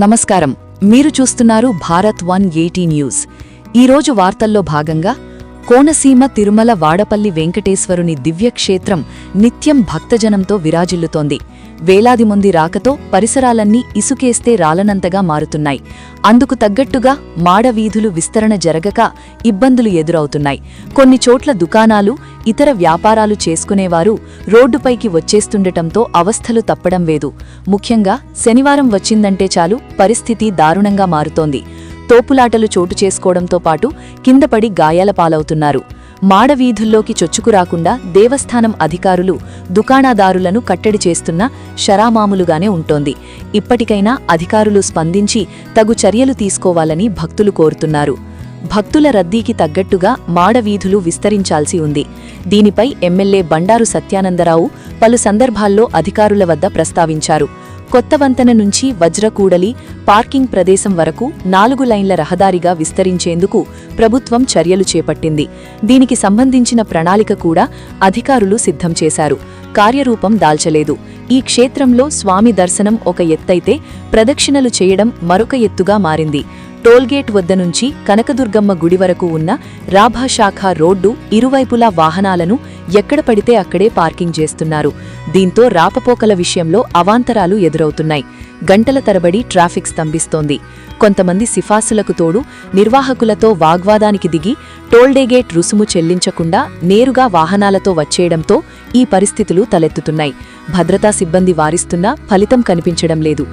నమస్కారం. మీరు చూస్తున్నారు భారత్ 180 న్యూస్. ఈరోజు వార్తల్లో భాగంగా కోనసీమ తిరుమల వాడపల్లి వెంకటేశ్వరుని దివ్యక్షేత్రం నిత్యం భక్తజనంతో విరాజిల్లుతోంది. వేలాది మంది రాకతో పరిసరాలన్నీ ఇసుకేస్తే రాలనంతగా మారుతున్నాయి. అందుకు తగ్గట్టుగా మాడవీధులు విస్తరణ జరగక ఇబ్బందులు ఎదురవుతున్నాయి. కొన్ని చోట్ల దుకాణాలు, ఇతర వ్యాపారాలు చేసుకునేవారు రోడ్డుపైకి వచ్చేస్తుండటంతో అవస్థలు తప్పడం లేదు. ముఖ్యంగా శనివారం వచ్చిందంటే చాలు పరిస్థితి దారుణంగా మారుతోంది. తోపులాటలు చోటు చేసుకోవడంతో పాటు కిందపడి గాయాల పాలవుతున్నారు. మాడవీధుల్లోకి చొచ్చుకురాకుండా దేవస్థానం అధికారులు దుకాణదారులను కట్టడి చేస్తున్నా షరామామూలుగానే ఉంటోంది. ఇప్పటికైనా అధికారులు స్పందించి తగు చర్యలు తీసుకోవాలని భక్తులు కోరుతున్నారు. భక్తుల రద్దీకి తగ్గట్టుగా మాడవీధులు విస్తరించాల్సి ఉంది. దీనిపై ఎమ్మెల్యే బండారు సత్యానందరావు పలు సందర్భాల్లో అధికారుల వద్ద ప్రస్తావించారు. కొత్త వంతెన నుంచి వజ్రకూడలి పార్కింగ్ ప్రదేశం వరకు 4 లైన్ల రహదారిగా విస్తరించేందుకు ప్రభుత్వం చర్యలు చేపట్టింది. దీనికి సంబంధించిన ప్రణాళిక కూడా అధికారులు సిద్ధం చేశారు. కార్యరూపం దాల్చలేదు. ఈ క్షేత్రంలో స్వామి దర్శనం ఒక ఎత్తైతే ప్రదక్షిణలు చేయడం మరొక ఎత్తుగా మారింది. టోల్గేట్ వద్ద నుంచి కనకదుర్గమ్మ గుడి వరకు ఉన్న రాభాశాఖ రోడ్డు ఇరువైపులా వాహనాలను ఎక్కడ పడితే అక్కడే పార్కింగ్ చేస్తున్నారు. దీంతో రాకపోకల విషయంలో అవాంతరాలు ఎదురవుతున్నాయి. గంటల తరబడి ట్రాఫిక్ స్తంభిస్తోంది. కొంతమంది సిఫార్సులకు తోడు నిర్వాహకులతో వాగ్వాదానికి దిగి టోల్డేగేట్ రుసుము చెల్లించకుండా నేరుగా వాహనాలతో వచ్చేయడంతో ఈ పరిస్థితులు తలెత్తుతున్నాయి. భద్రతా సిబ్బంది వారిస్తున్నా ఫలితం కనిపించడం లేదు.